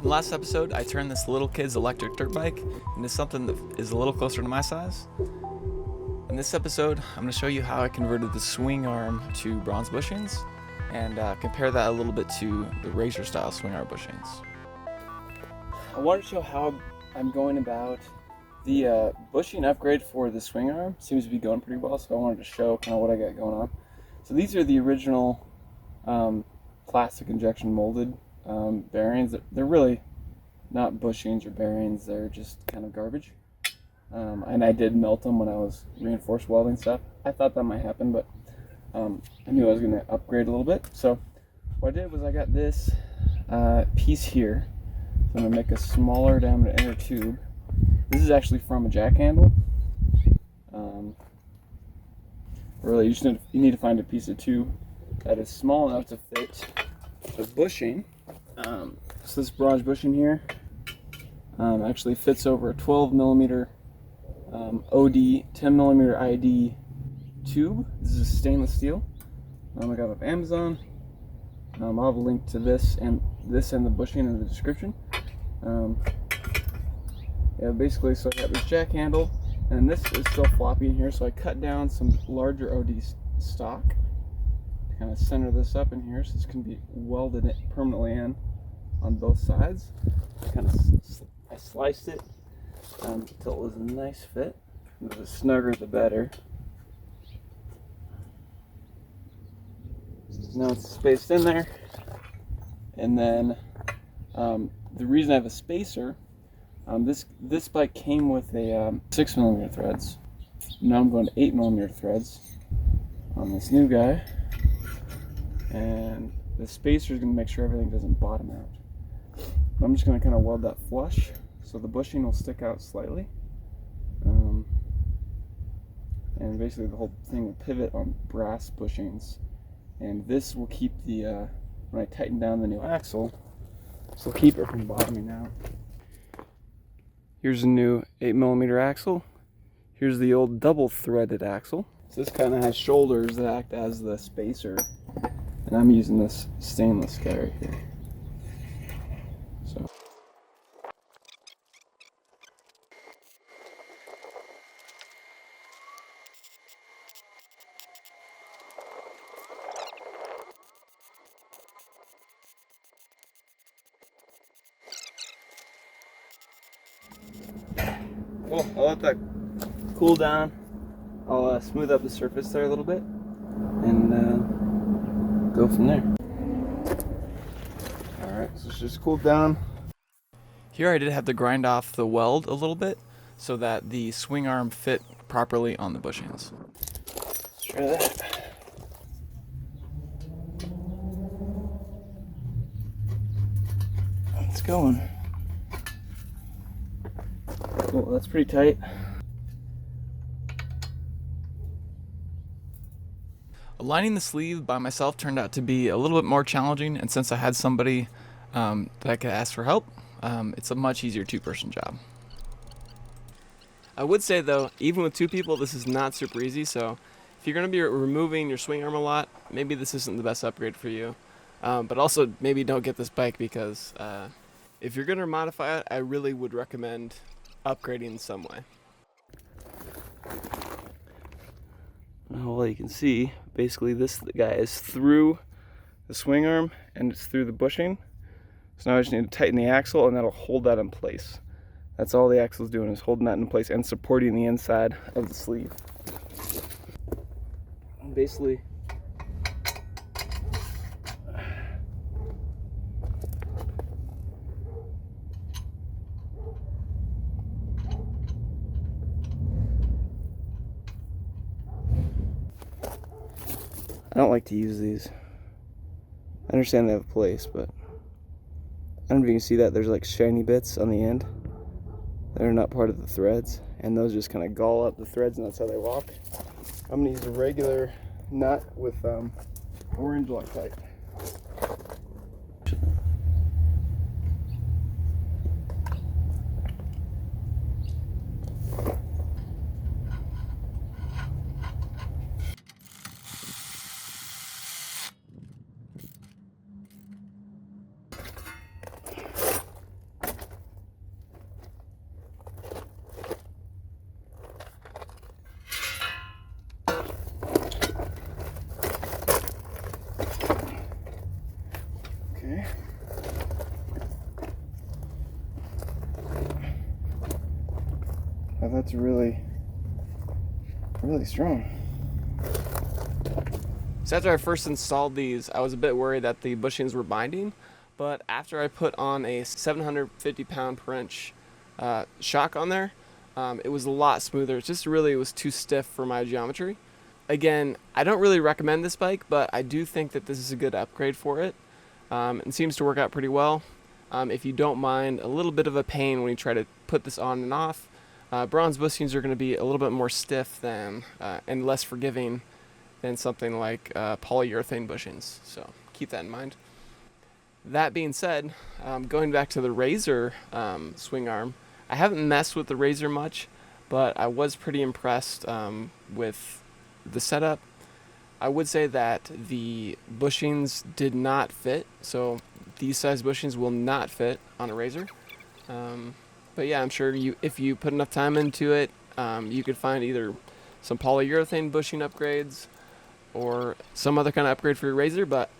the last episode, I turned this little kid's electric dirt bike into something that is a little closer to my size. In this episode, I'm going to show you how I converted the swing arm to bronze bushings and compare that a little bit to the razor style swing arm bushings. I wanted to show how I'm going about the bushing upgrade for the swing arm. Seems to be going pretty well, so I wanted to show kind of what I got going on. So these are the original plastic injection molded bearings. They're really not bushings or bearings, they're just kind of garbage. And I did melt them when I was reinforced welding stuff. I thought that might happen, but I knew I was going to upgrade a little bit. So what I did was I got this piece here. So I'm going to make a smaller diameter inner tube. This is actually from a jack handle. Really, you need to find a piece of tube that is small enough to fit the bushing. So this bronze bushing here actually fits over a 12 millimeter OD, 10 millimeter ID tube. This is stainless steel. I got it off Amazon. I'll have a link to this and the bushing in the description. Yeah, basically, so I got this jack handle, and this is still floppy in here, so I cut down some larger OD stock to kind of center this up in here, so this can be welded permanently in on both sides. I sliced it until it was a nice fit. The snugger the better. Now it's spaced in there, and then the reason I have a spacer, this bike came with a 6 millimeter threads. Now I'm going to 8 millimeter threads on this new guy, and the spacer is going to make sure everything doesn't bottom out. I'm just going to kind of weld that flush so the bushing will stick out slightly, and basically the whole thing will pivot on brass bushings, and this will keep the when I tighten down the new axle, this will keep it from bottoming out. Here's a new 8 millimeter axle. Here's the old double threaded axle. So this kind of has shoulders that act as the spacer, and I'm using this stainless guy right here. So cool. I'll let that cool down. I'll smooth up the surface there a little bit and go from there. Alright, so it's just cooled down. Here I did have to grind off the weld a little bit so that the swing arm fit properly on the bushings. Let's try that. It's going. Cool, that's pretty tight. Aligning the sleeve by myself turned out to be a little bit more challenging, and since I had somebody that I could ask for help, it's a much easier two-person job. I would say though, even with two people, this is not super easy, so if you're going to be removing your swing arm a lot, maybe this isn't the best upgrade for you. But also, maybe don't get this bike because if you're going to modify it, I really would recommend upgrading in some way. Well, you can see, basically this guy is through the swing arm and it's through the bushing. So now I just need to tighten the axle and that'll hold that in place. That's all the axle's doing, is holding that in place and supporting the inside of the sleeve. And basically, I don't like to use these. I understand they have a place, but I don't know if you can see that. There's like shiny bits on the end that are not part of the threads, and those just kind of gall up the threads, and that's how they walk. I'm going to use a regular nut with orange Loctite. That's really, really strong. So after I first installed these, I was a bit worried that the bushings were binding, but after I put on a 750 pound per inch shock on there, it was a lot smoother. It was too stiff for my geometry. Again, I don't really recommend this bike, but I do think that this is a good upgrade for it. It seems to work out pretty well. If you don't mind a little bit of a pain when you try to put this on and off, bronze bushings are going to be a little bit more stiff than and less forgiving than something like polyurethane bushings. So keep that in mind. That being said, going back to the Razor swing arm, I haven't messed with the Razor much, but I was pretty impressed with the setup. I would say that the bushings did not fit, so these size bushings will not fit on a Razor. But yeah, I'm sure if you put enough time into it, you could find either some polyurethane bushing upgrades or some other kind of upgrade for your Razor. But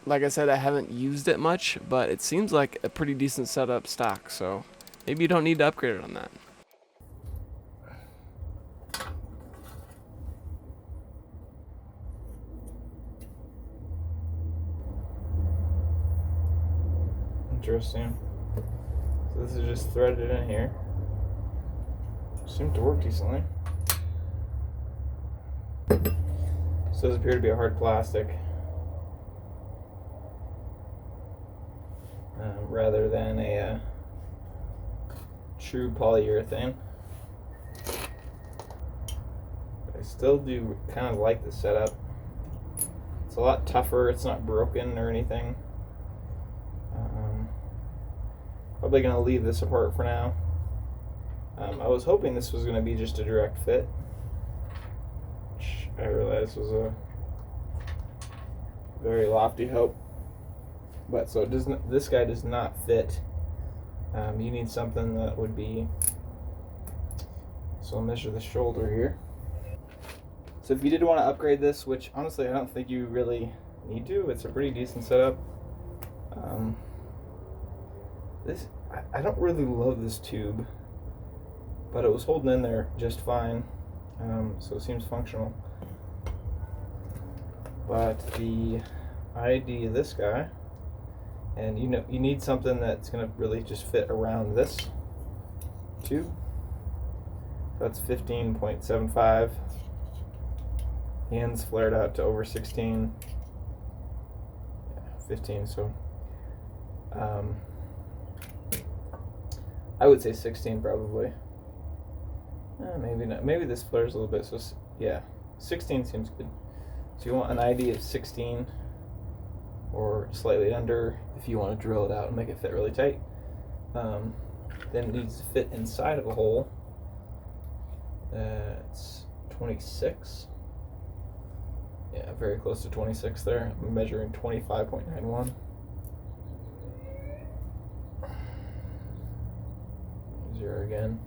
like I said, I haven't used it much, but it seems like a pretty decent setup stock, so maybe you don't need to upgrade it on that. Interesting. So this is just threaded in here. Seemed to work decently. So does appear to be a hard plastic rather than a true polyurethane. But I still do kind of like the setup. It's a lot tougher. It's not broken or anything. Probably going to leave this apart for now. I was hoping this was going to be just a direct fit, which I realized was a very lofty hope. But so it doesn't. This guy does not fit. You need something that would be. So I'll measure the shoulder here. So if you did want to upgrade this, which honestly I don't think you really need to, it's a pretty decent setup. This I don't really love this tube, but it was holding in there just fine, so it seems functional. But the idea of this guy, and you need something that's going to really just fit around this tube. That's 15.75. The ends flared out to over 16. Yeah, 15. So. I would say 16 probably. Maybe not. Maybe this flares a little bit. So yeah, 16 seems good. So you want an ID of 16 or slightly under if you want to drill it out and make it fit really tight. Then it needs to fit inside of a hole. That's 26. Yeah, very close to 26 there. I'm measuring 25.91. Zero again.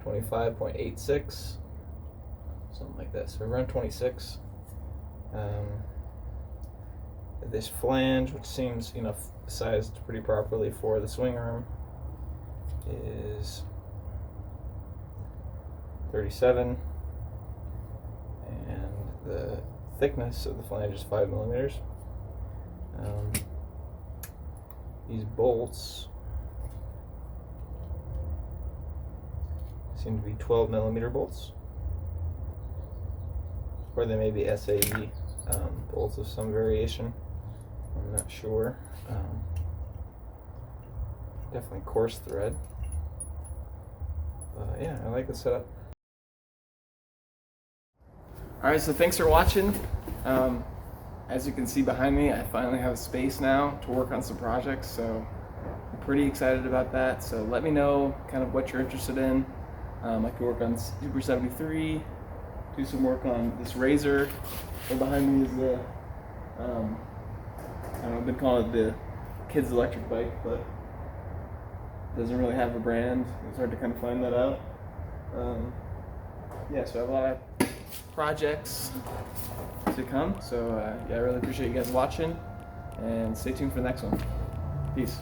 25.86. Something like that. So around 26. This flange, which seems sized pretty properly for the swing arm, is 37, and the thickness of the flange is 5 millimeters. These bolts seem to be 12 millimeter bolts, or they may be SAE bolts of some variation. I'm not sure. Definitely coarse thread. Yeah, I like the setup. Alright, so thanks for watching. As you can see behind me, I finally have a space now to work on some projects, so I'm pretty excited about that. So let me know kind of what you're interested in. I could work on Super 73, do some work on this Razor. And behind me is the, I've been calling it the kids' electric bike, but it doesn't really have a brand. It's hard to kind of find that out. Yeah, so I have a lot of projects to come. So yeah, I really appreciate you guys watching, and stay tuned for the next one. Peace.